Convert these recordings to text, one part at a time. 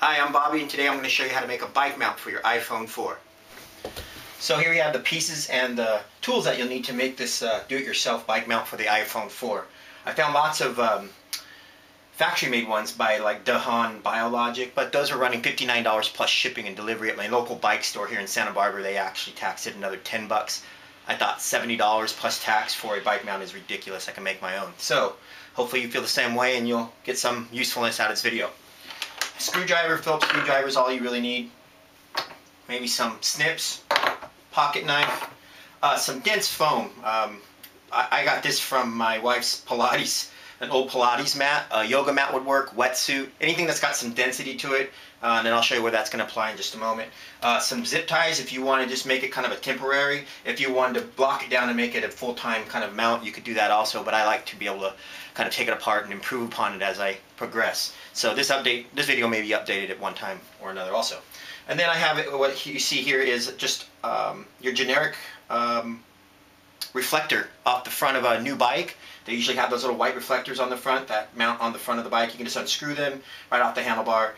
Hi, I'm Bobby, and today I'm going to show you how to make a bike mount for your iPhone 4. So here we have the pieces and the tools that you'll need to make this do-it-yourself bike mount for the iPhone 4. I found lots of factory-made ones by like Dahan Biologic, but those are running $59 plus shipping and delivery. At my local bike store here in Santa Barbara, they actually taxed it another 10 bucks. I thought $70 plus tax for a bike mount is ridiculous. I can make my own. So hopefully you feel the same way and you'll get some usefulness out of this video. Screwdriver, Phillips screwdriver is all you really need. Maybe some snips, pocket knife, some dense foam. I got this from my wife's Pilates, an old Pilates mat. A yoga mat would work, wetsuit, anything that's got some density to it. And then I'll show you where that's going to apply in just a moment. Some zip ties if you want to just make it kind of a temporary. If you wanted to block it down and make it a full-time kind of mount, you could do that also, but I like to be able to kind of take it apart and improve upon it as I progress. So this video may be updated at one time or another also. And then I have it, what you see here is just your generic reflector off the front of a new bike. They usually have those little white reflectors on the front that mount on the front of the bike. You can just unscrew them right off the handlebar.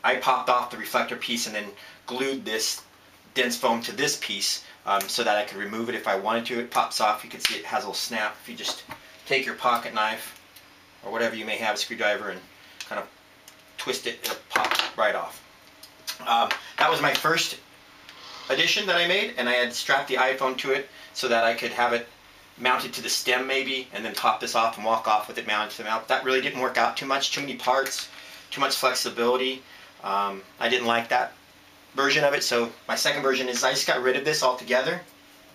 I popped off the reflector piece and then glued this dense foam to this piece so that I could remove it if I wanted to. It pops off. You can see it has a little snap. If you just take your pocket knife or whatever you may have, a screwdriver, and kind of twist it, it'll pop right off. That was my first addition that I made, and I had strapped the iPhone to it so that I could have it mounted to the stem maybe, and then pop this off and walk off with it mounted to the mount. That really didn't work out too much. Too many parts, too much flexibility. I didn't like that version of it, so my second version is I just got rid of this altogether.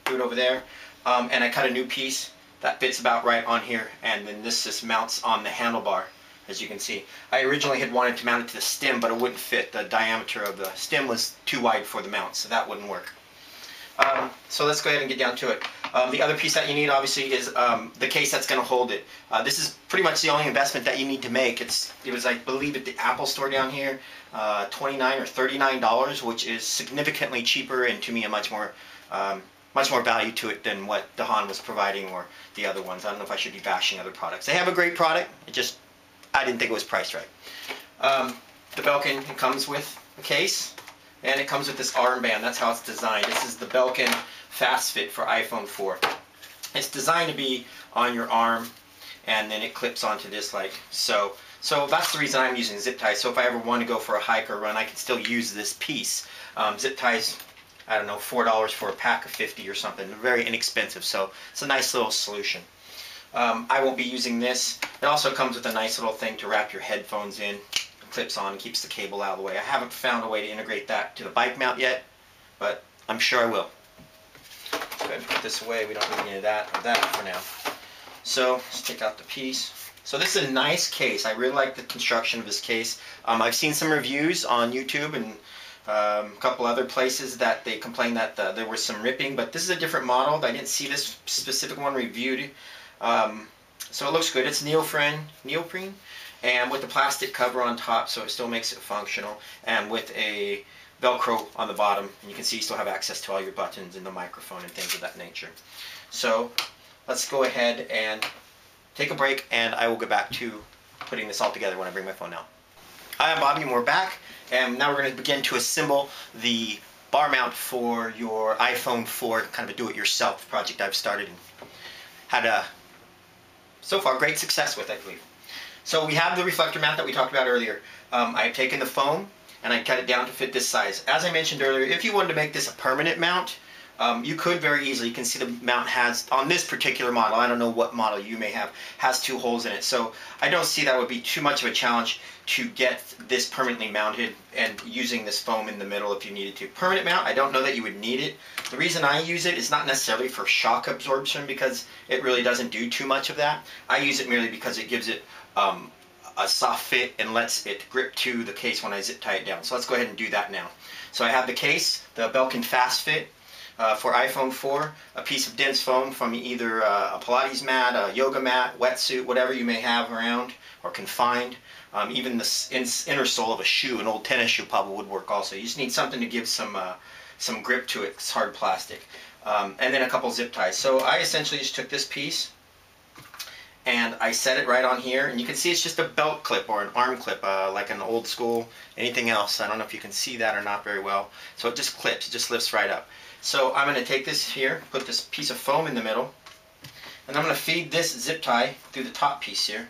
Do it over there, and I cut a new piece that fits about right on here, and then this just mounts on the handlebar, as you can see. I originally had wanted to mount it to the stem, but it wouldn't fit. The diameter of the stem was too wide for the mount, so that wouldn't work. So let's go ahead and get down to it. The other piece that you need obviously is the case that's going to hold it. This is pretty much the only investment that you need to make. It was, I believe, at the Apple store down here, $29 or $39, which is significantly cheaper and to me a much more value to it than what Dahan was providing or the other ones. I don't know if I should be bashing other products. They have a great product. I didn't think it was priced right. The Belkin, it comes with a case. And it comes with this armband. That's how it's designed. This is the Belkin Fast Fit for iPhone 4. It's designed to be on your arm, and then it clips onto this like so. So that's the reason I'm using zip ties. So if I ever want to go for a hike or run, I can still use this piece. Zip ties, I don't know, $4 for a pack of 50 or something. They're very inexpensive, so it's a nice little solution. I won't be using this. It also comes with a nice little thing to wrap your headphones in. Clips on and keeps the cable out of the way. I haven't found a way to integrate that to the bike mount yet, but I'm sure I will. Let's go ahead and put this away. We don't need any of that or that for now. So let's take out the piece. So this is a nice case. I really like the construction of this case. I've seen some reviews on YouTube and a couple other places that they complained that there was some ripping, but this is a different model. I didn't see this specific one reviewed. So it looks good. It's neoprene, and with the plastic cover on top, so it still makes it functional, and with a Velcro on the bottom, and you can see you still have access to all your buttons and the microphone and things of that nature. So let's go ahead and take a break, and I will get back to putting this all together when I bring my phone out. Hi, I'm Bobby, and we're back, and now we're going to begin to assemble the bar mount for your iPhone 4, kind of a do-it-yourself project I've started and had so far great success with, I believe. So we have the reflector mount that we talked about earlier. I've taken the foam and I cut it down to fit this size. As I mentioned earlier, if you wanted to make this a permanent mount, you could very easily. You can see the mount has, on this particular model, I don't know what model you may have, has 2 holes in it. So I don't see that would be too much of a challenge to get this permanently mounted and using this foam in the middle if you needed to. Permanent mount, I don't know that you would need it. The reason I use it is not necessarily for shock absorption because it really doesn't do too much of that. I use it merely because it gives it a soft fit and lets it grip to the case when I zip tie it down. So let's go ahead and do that now. So I have the case, the Belkin Fast Fit for iPhone 4, a piece of dense foam from either a Pilates mat, a yoga mat, wetsuit, whatever you may have around or can find. Even the inner sole of a shoe, an old tennis shoe probably would work also. You just need something to give some grip to it. It's hard plastic. And then a couple zip ties. So I essentially just took this piece and I set it right on here, and you can see it's just a belt clip or an arm clip, like an old school anything else. I don't know if you can see that or not very well. So it just clips, it just lifts right up. So I'm going to take this here, put this piece of foam in the middle, and I'm going to feed this zip tie through the top piece here.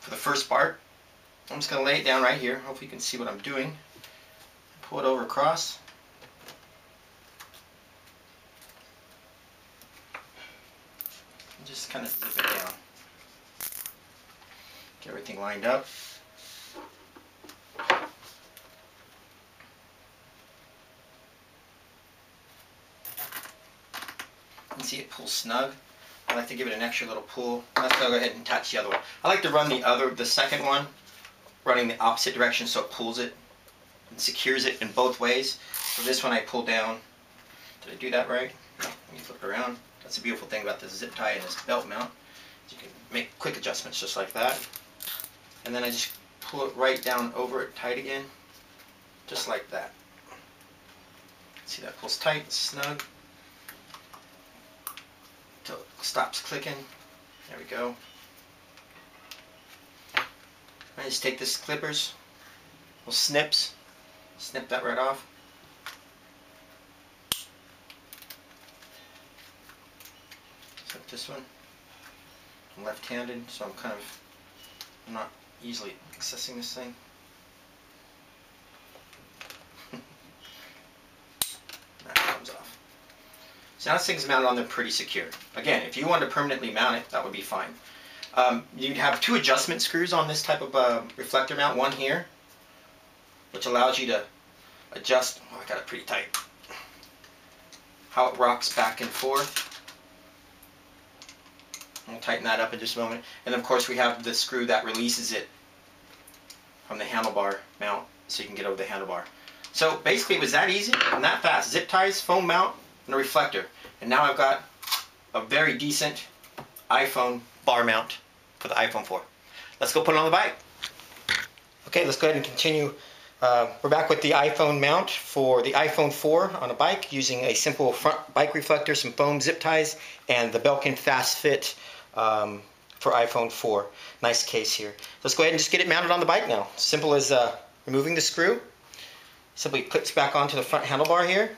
For the first part, I'm just going to lay it down right here. Hopefully you can see what I'm doing. Pull it over across. And just kind of zip it down. Get everything lined up. You can see it pulls snug. I like to give it an extra little pull. Let's go ahead and attach the other one. I like to run the second one, running the opposite direction so it pulls it and secures it in both ways. For this one I pull down. Did I do that right? No, let me flip it around. That's the beautiful thing about this zip tie and this belt mount. You can make quick adjustments just like that. And then I just pull it right down over it tight again. Just like that. See, that pulls tight, snug. Until it stops clicking. There we go. I just take this clippers, little snips, snip that right off. Except this one. I'm left-handed, so I'm not easily accessing this thing. That comes off. So now this thing's mounted on there pretty secure. Again, if you wanted to permanently mount it, that would be fine. You'd have two adjustment screws on this type of reflector mount. One here, which allows you to adjust, oh, I got it pretty tight, how it rocks back and forth. We'll tighten that up in just a moment. And of course we have the screw that releases it from the handlebar mount so you can get over the handlebar. So basically it was that easy and that fast. Zip ties, foam mount, and a reflector. And now I've got a very decent iPhone bar mount for the iPhone 4. Let's go put it on the bike. Okay, let's go ahead and continue. We're back with the iPhone mount for the iPhone 4 on a bike using a simple front bike reflector, some foam zip ties, and the Belkin Fast Fit for iPhone 4. Nice case here. Let's go ahead and just get it mounted on the bike now. Simple as removing the screw. Simply clips back onto the front handlebar here.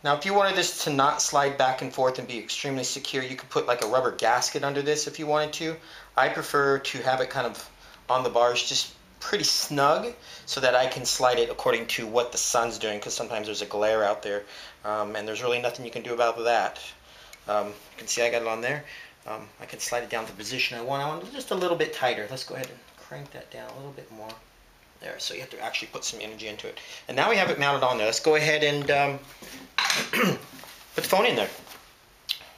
Now if you wanted this to not slide back and forth and be extremely secure, you could put like a rubber gasket under this if you wanted to. I prefer to have it kind of on the bars just pretty snug so that I can slide it according to what the sun's doing, because sometimes there's a glare out there and there's really nothing you can do about that. You can see I got it on there. I can slide it down to the position I want. I want it just a little bit tighter. Let's go ahead and crank that down a little bit more. There, so you have to actually put some energy into it. And now we have it mounted on there. Let's go ahead and put the phone in there.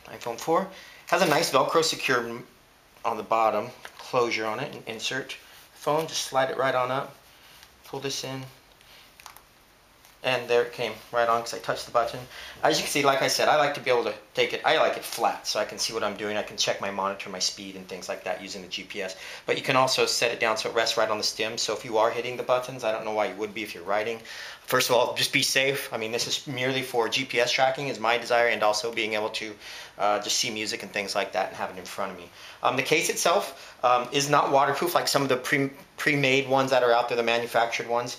iPhone 4 has a nice Velcro secure on the bottom, closure on it, and insert phone. Just slide it right on up. Pull this in. And there it came right on because I touched the button. As you can see, like I said, I like to be able to take it, I like it flat so I can see what I'm doing. I can check my monitor, my speed, and things like that using the GPS. But you can also set it down so it rests right on the stem. So if you are hitting the buttons, I don't know why you would be if you're riding. First of all, just be safe. I mean, this is merely for GPS tracking is my desire, and also being able to just see music and things like that and have it in front of me. The case itself is not waterproof like some of the pre-made ones that are out there, the manufactured ones.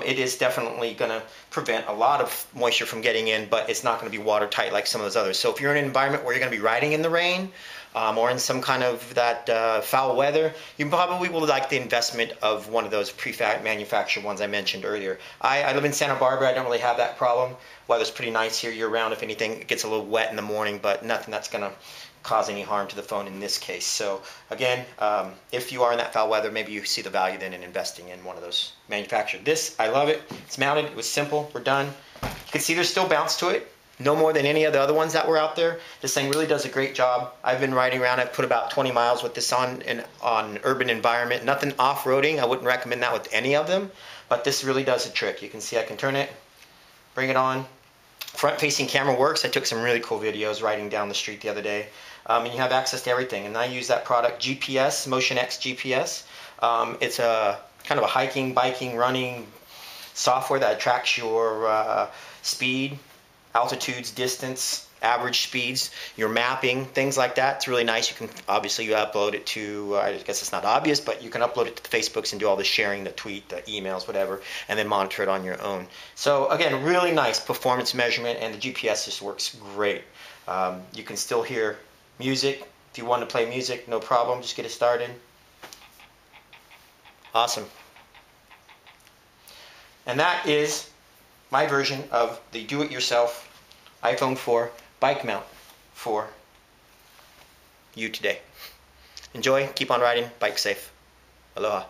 It is definitely going to prevent a lot of moisture from getting in, but it's not going to be watertight like some of those others. So if you're in an environment where you're going to be riding in the rain or in some kind of that foul weather, you probably will like the investment of one of those pre-manufactured ones I mentioned earlier. I live in Santa Barbara. I don't really have that problem. Weather's pretty nice here year-round. If anything, it gets a little wet in the morning, but nothing that's going to cause any harm to the phone in this case. So again, if you are in that foul weather, maybe you see the value then in investing in one of those manufactured. This, I love it. It's mounted. It was simple. We're done. You can see there's still bounce to it. No more than any of the other ones that were out there. This thing really does a great job. I've been riding around. I've put about 20 miles with this on urban environment. Nothing off-roading. I wouldn't recommend that with any of them, but this really does the trick. You can see I can turn it, bring it on. Front-facing camera works. I took some really cool videos riding down the street the other day. And you have access to everything. And I use that product, GPS, Motion X GPS. It's a kind of a hiking, biking, running, software that tracks your speed, altitudes, distance, average speeds, your mapping, things like that. It's really nice. You can obviously you upload it to, I guess it's not obvious, but you can upload it to the Facebooks and do all the sharing, the tweet, the emails, whatever, and then monitor it on your own. So again, really nice performance measurement, and the GPS just works great. You can still hear music. If you want to play music, no problem. Just get it started. Awesome. And that is my version of the do-it-yourself iPhone 4 bike mount for you today. Enjoy, keep on riding, bike safe. Aloha.